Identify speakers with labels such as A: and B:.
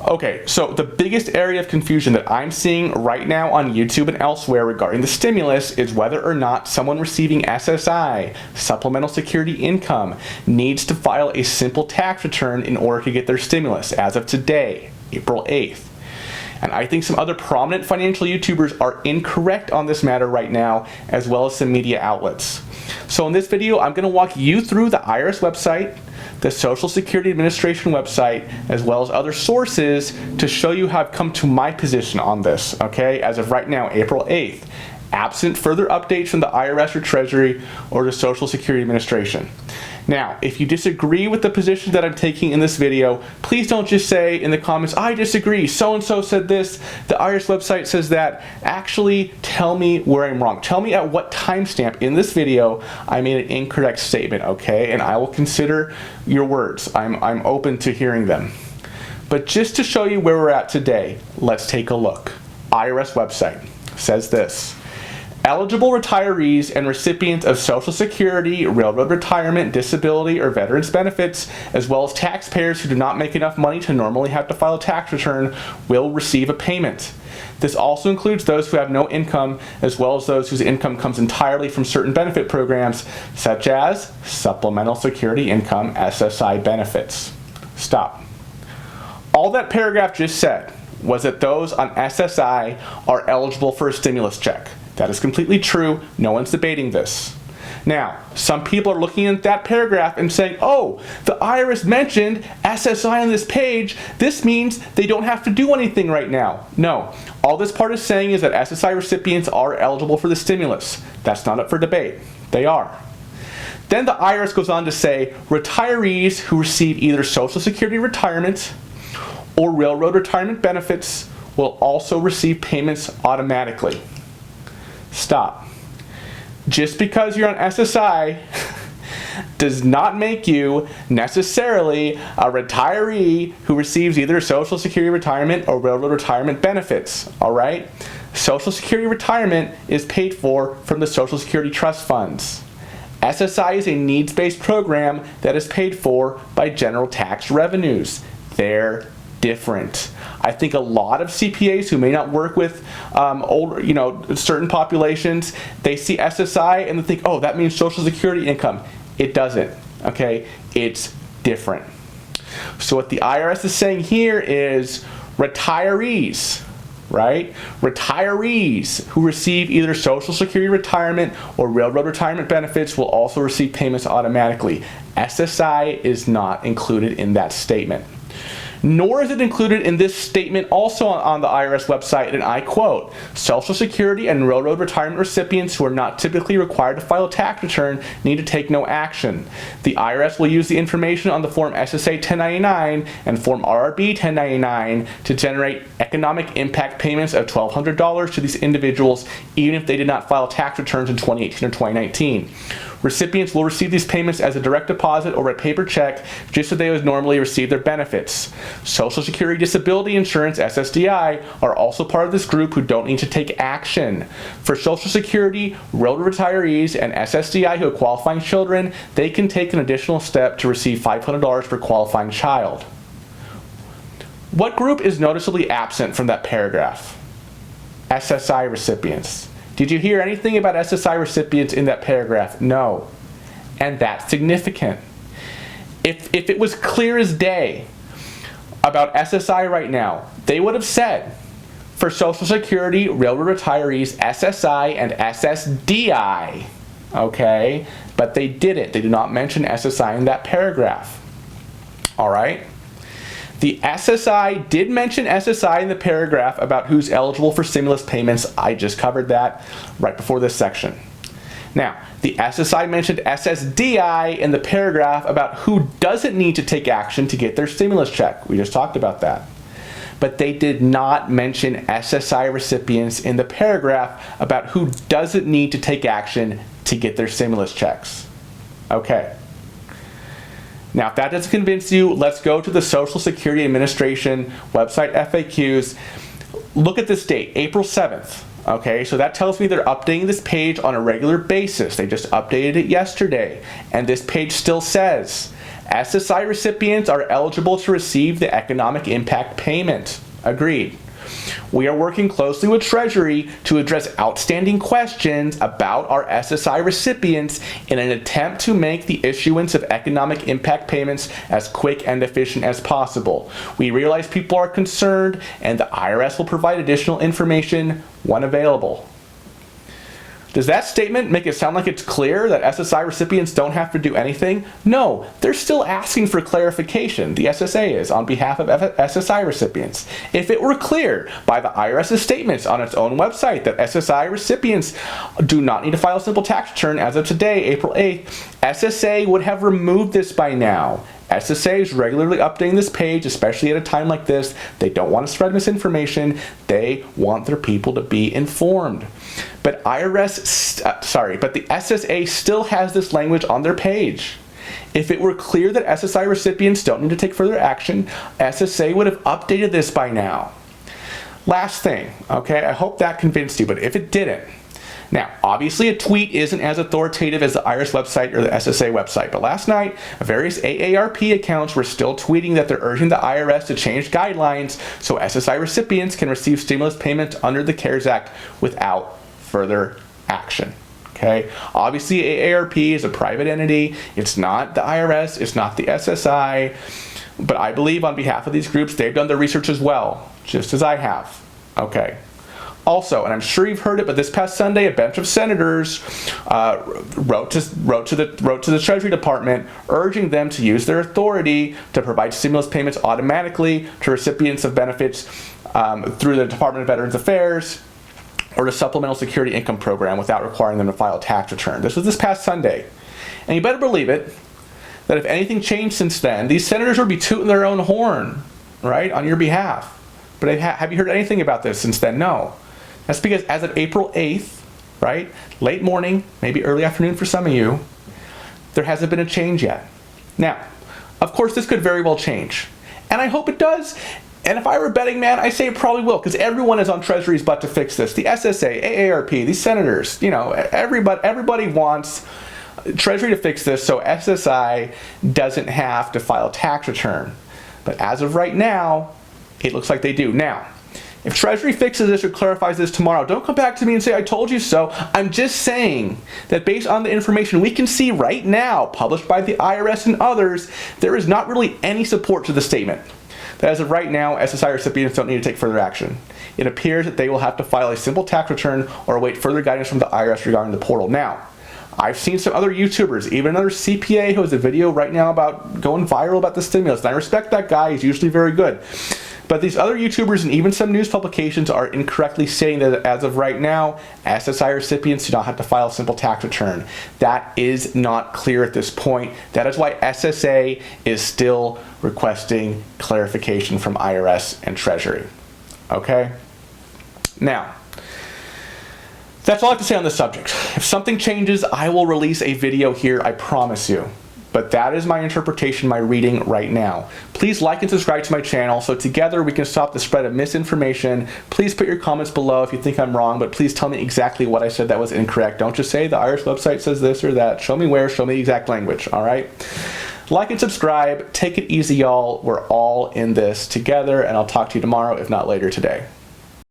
A: Okay, so the biggest area of confusion that I'm seeing right now on YouTube and elsewhere regarding the stimulus is whether or not someone receiving SSI, supplemental security income, needs to file a simple tax return in order to get their stimulus as of today, April 8th. And I think some other prominent financial YouTubers are incorrect on this matter right now, as well as some media outlets. So in this video, I'm going to walk you through the IRS website, the Social Security Administration website, as well as other sources to show you how I've come to my position on this, okay, as of right now, April 8th, absent further updates from the IRS or Treasury or the Social Security Administration. Now, if you disagree with the position that I'm taking in this video, please don't just say in the comments, I disagree, so-and-so said this, the IRS website says that. Actually, tell me where I'm wrong. Tell me at what timestamp in this video I made an incorrect statement, okay? And I will consider your words. I'm open to hearing them. But just to show you where we're at today, let's take a look. IRS website says this. Eligible retirees and recipients of Social Security, Railroad Retirement, Disability, or Veterans benefits, as well as taxpayers who do not make enough money to normally have to file a tax return, will receive a payment. This also includes those who have no income, as well as those whose income comes entirely from certain benefit programs, such as Supplemental Security Income, SSI benefits. Stop. All that paragraph just said was that those on SSI are eligible for a stimulus check. That is completely true. No one's debating this. Now, some people are looking at that paragraph and saying, oh, the IRS mentioned SSI on this page. This means they don't have to do anything right now. No. All this part is saying is that SSI recipients are eligible for the stimulus. That's not up for debate. They are. Then the IRS goes on to say retirees who receive either Social Security retirement or Railroad Retirement benefits will also receive payments automatically. Stop. Just because you're on SSI does not make you necessarily a retiree who receives either Social Security retirement or Railroad Retirement benefits, all right? Social Security retirement is paid for from the Social Security trust funds. SSI is a needs-based program that is paid for by general tax revenues. They're different. I think a lot of CPAs who may not work with older, certain populations, they see SSI and they think, oh, that means Social Security income. It doesn't, okay? It's different. So what the IRS is saying here is retirees, right? Retirees who receive either Social Security retirement or Railroad Retirement benefits will also receive payments automatically. SSI is not included in that statement. Nor is it included in this statement also on the IRS website, and I quote, Social Security and Railroad Retirement recipients who are not typically required to file a tax return need to take no action. The IRS will use the information on the Form SSA 1099 and Form RRB 1099 to generate economic impact payments of $1,200 to these individuals even if they did not file tax returns in 2018 or 2019. Recipients will receive these payments as a direct deposit or a paper check just as they would normally receive their benefits. Social Security Disability Insurance, SSDI, are also part of this group who don't need to take action. For Social Security, Railroad retirees, and SSDI who are qualifying children, they can take an additional step to receive $500 per qualifying child. What group is noticeably absent from that paragraph? SSI recipients. Did you hear anything about SSI recipients in that paragraph? No. And that's significant. If it was clear as day about SSI right now, they would have said for Social Security, Railroad retirees, SSI, and SSDI. Okay? But they didn't. They did not mention SSI in that paragraph. All right? The SSI did mention SSI in the paragraph about who's eligible for stimulus payments. I just covered that right before this section. Now, the SSI mentioned SSDI in the paragraph about who doesn't need to take action to get their stimulus check. We just talked about that. But they did not mention SSI recipients in the paragraph about who doesn't need to take action to get their stimulus checks. Okay. Now, if that doesn't convince you, let's go to the Social Security Administration website FAQs. Look at this date, April 7th. Okay, so that tells me they're updating this page on a regular basis. They just updated it yesterday. And this page still says, SSI recipients are eligible to receive the economic impact payment. Agreed. We are working closely with Treasury to address outstanding questions about our SSI recipients in an attempt to make the issuance of economic impact payments as quick and efficient as possible. We realize people are concerned, and the IRS will provide additional information when available. Does that statement make it sound like it's clear that SSI recipients don't have to do anything? No, they're still asking for clarification. The SSA is on behalf of SSI recipients. If it were clear by the IRS's statements on its own website that SSI recipients do not need to file a simple tax return as of today, April 8th, SSA would have removed this by now. SSA is regularly updating this page, especially at a time like this. They don't want to spread misinformation. They want their people to be informed. But the SSA still has this language on their page. If it were clear that SSI recipients don't need to take further action, SSA would have updated this by now. Last thing, okay, I hope that convinced you, but if it didn't, now, obviously a tweet isn't as authoritative as the IRS website or the SSA website, but last night, various AARP accounts were still tweeting that they're urging the IRS to change guidelines so SSI recipients can receive stimulus payments under the CARES Act without further action. Okay? Obviously, AARP is a private entity. It's not the IRS. It's not the SSI. But I believe on behalf of these groups, they've done their research as well, just as I have. Okay. Also, and I'm sure you've heard it, but this past Sunday, a bunch of senators wrote to the Treasury Department urging them to use their authority to provide stimulus payments automatically to recipients of benefits through the Department of Veterans Affairs or the Supplemental Security Income Program without requiring them to file a tax return. This was this past Sunday. And you better believe it, that if anything changed since then, these senators would be tooting their own horn, right, on your behalf. But have you heard anything about this since then? No. That's because as of April 8th, right, late morning, maybe early afternoon for some of you, there hasn't been a change yet. Now, of course, this could very well change. And I hope it does. And if I were a betting man, I say it probably will, because everyone is on Treasury's butt to fix this. The SSA, AARP, these senators, you know, everybody wants Treasury to fix this so SSI doesn't have to file a tax return. But as of right now, it looks like they do. Now, if Treasury fixes this or clarifies this tomorrow, don't come back to me and say, I told you so. I'm just saying that based on the information we can see right now, published by the IRS and others, there is not really any support to the statement that as of right now, SSI recipients don't need to take further action. It appears that they will have to file a simple tax return or await further guidance from the IRS regarding the portal. Now, I've seen some other YouTubers, even another CPA who has a video right now about going viral about the stimulus, and I respect that guy, he's usually very good. But these other YouTubers and even some news publications are incorrectly saying that as of right now, SSI recipients do not have to file a simple tax return. That is not clear at this point. That is why SSA is still requesting clarification from IRS and Treasury. Okay? Now, that's all I have to say on this subject. If something changes, I will release a video here, I promise you. But that is my interpretation, my reading right now. Please like and subscribe to my channel so together we can stop the spread of misinformation. Please put your comments below if you think I'm wrong, but please tell me exactly what I said that was incorrect. Don't just say the IRS website says this or that. Show me where, show me the exact language, all right? Like and subscribe. Take it easy, y'all. We're all in this together, and I'll talk to you tomorrow, if not later today.